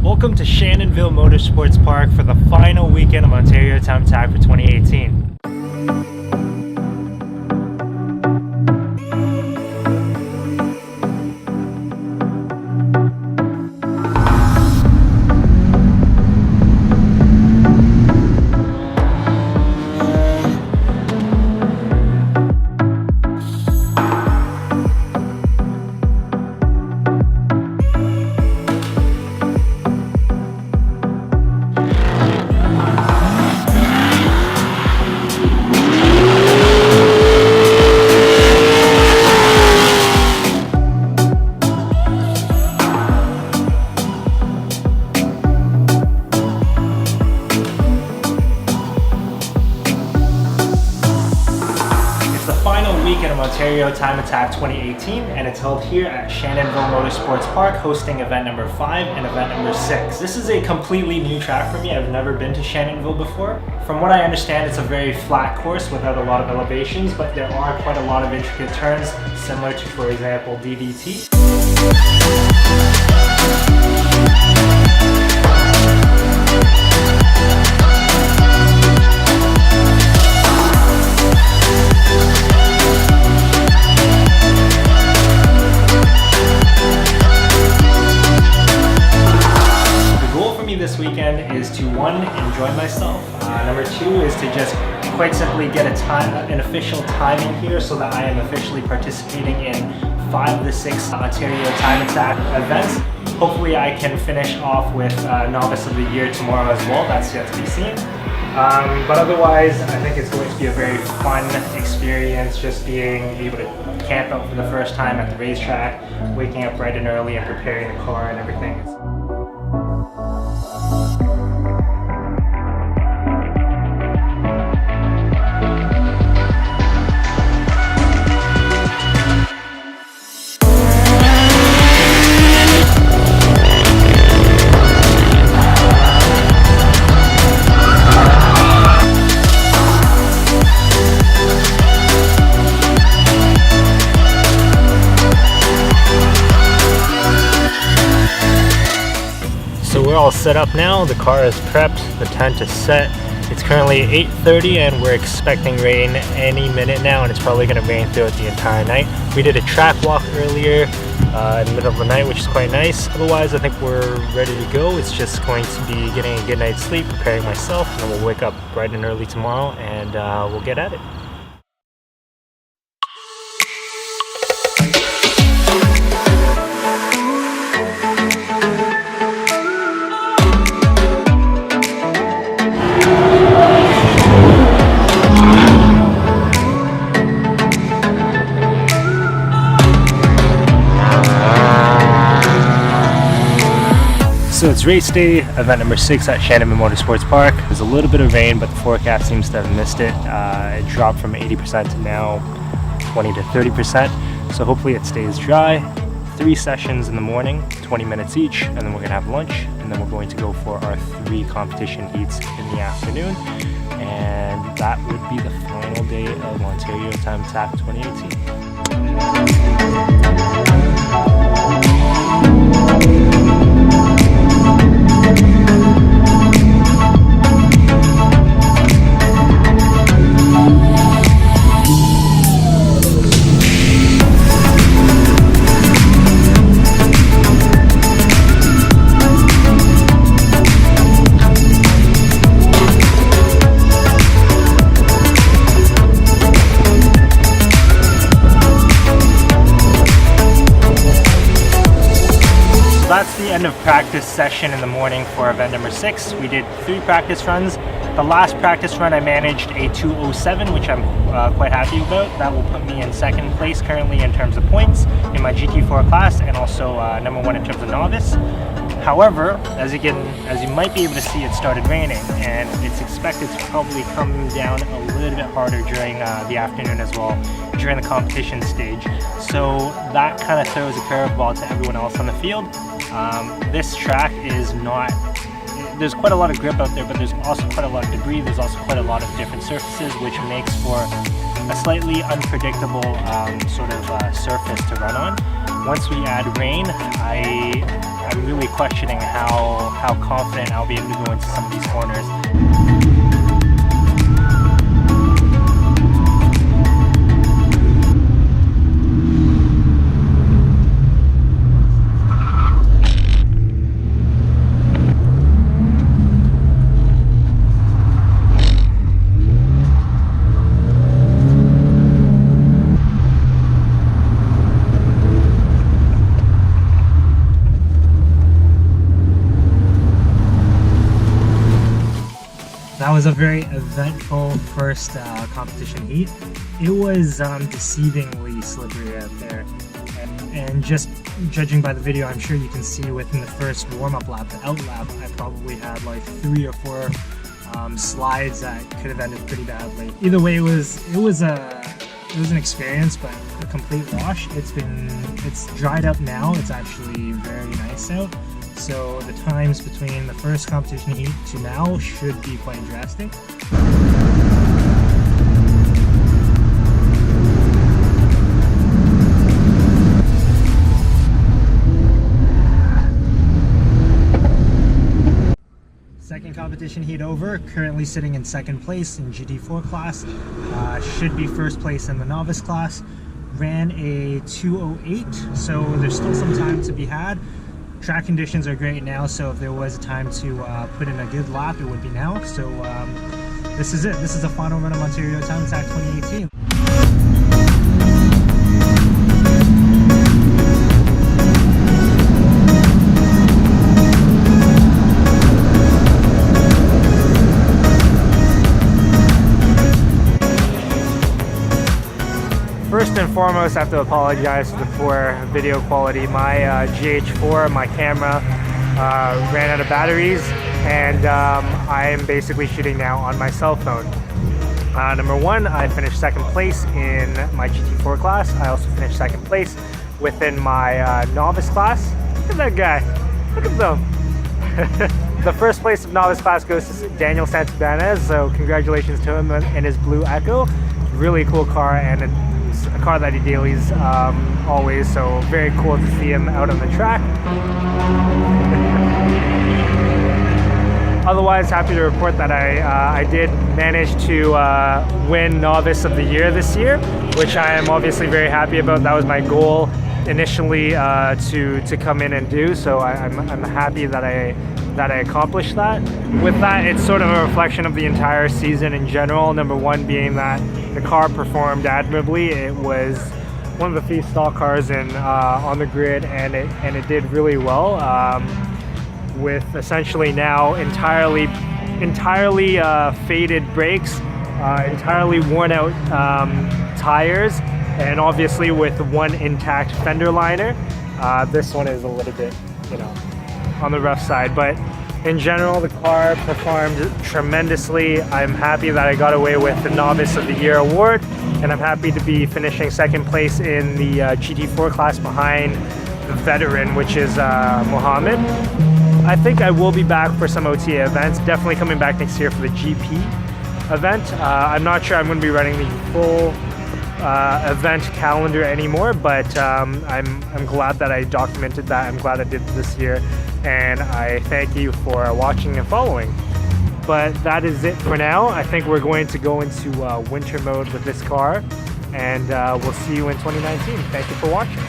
Welcome to Shannonville Motorsports Park for the final weekend of Ontario Time Attack for 2018. Weekend of Ontario Time Attack 2018, and it's held here at Shannonville Motorsports Park, hosting event number 5 and event number 6. This is a completely new track for me. I've never been to Shannonville before. From what I understand, it's a very flat course without a lot of elevations, but there are quite a lot of intricate turns, similar to, for example, DDT. This weekend is to, 1, enjoy myself. Number 2 is to just quite simply get an official timing here so that I am officially participating in 5 of the 6 Ontario Time Attack events. Hopefully I can finish off with Novice of the Year tomorrow as well. That's yet to be seen. But otherwise, I think it's going to be a very fun experience, just being able to camp out for the first time at the racetrack, waking up bright and early and preparing the car and everything. So we're all set up now, the car is prepped, the tent is set. It's currently 8:30 and we're expecting rain any minute now, and it's probably going to rain throughout the entire night. We did a track walk earlier in the middle of the night, which is quite nice. Otherwise, I think we're ready to go. It's just going to be getting a good night's sleep, preparing myself, and then we'll wake up bright and early tomorrow and we'll get at it. So it's race day, event number 6 at Shannonville Motorsports Park. There's a little bit of rain, but the forecast seems to have missed it. It dropped from 80% to now 20 to 30%. So hopefully it stays dry. 3 sessions in the morning, 20 minutes each, and then we're gonna have lunch, and then we're going to go for our 3 competition heats in the afternoon. And that would be the final day of Ontario Time Attack 2018. That's the end of practice session in the morning for event number 6. We did 3 practice runs. The last practice run I managed a 2:07, which I'm quite happy about. That will put me in 2nd place currently in terms of points in my GT4 class, and also number 1 in terms of novice. However, as you might be able to see, it started raining, and it's expected to probably come down a little bit harder during the afternoon as well, during the competition stage. So that kind of throws a curveball to everyone else on the field. This track is not, there's quite a lot of grip out there, but there's also quite a lot of debris. There's also quite a lot of different surfaces, which makes for a slightly unpredictable sort of surface to run on. Once we add rain, I I'm really questioning how confident I'll be able to go into some of these corners. That was a very eventful first competition heat. It was deceivingly slippery out there. And just judging by the video, I'm sure you can see within the first warm-up lap, the out lap, I probably had like 3 or 4 slides that could have ended pretty badly. Either way, it was an experience, but a complete wash. It's dried up now. It's actually very nice out. So the times between the first competition heat to now should be quite drastic. Second competition heat over, currently sitting in second place in GT4 class. Should be first place in the novice class. Ran a 2:08, so there's still some time to be had. Track conditions are great now, so if there was a time to put in a good lap, it would be now. So this is it. This is the final run of Ontario Time Attack 2018. First and foremost, I have to apologize for the poor video quality. My GH4, my camera, ran out of batteries, and I am basically shooting now on my cell phone. Number one, I finished second place in my GT4 class. I also finished second place within my novice class. Look at that guy. Look at them. The first place of novice class goes to Daniel Santabanez, so congratulations to him and his Blue Echo. Really cool car, and a car that he dailies always, so very cool to see him out on the track. Otherwise, happy to report that I did manage to win Novice of the Year this year, which I am obviously very happy about. That was my goal initially to come in and do, so I'm happy that I accomplished that. With that, it's sort of a reflection of the entire season in general. Number one being that the car performed admirably. It was one of the few stock cars on the grid, and it did really well. With essentially now entirely faded brakes, entirely worn out tires, and obviously with one intact fender liner. This one is a little bit, on the rough side, but in general, the car performed tremendously. I'm happy that I got away with the Novice of the Year award, and I'm happy to be finishing second place in the GT4 class behind the veteran, which is Mohammed. I think I will be back for some OTA events, definitely coming back next year for the GP event. I'm not sure I'm going to be running the full event calendar anymore, but I'm glad that I documented that. I'm glad I did this year, and I thank you for watching and following. But that is it for now. I think we're going to go into winter mode with this car, and we'll see you in 2019. Thank you for watching.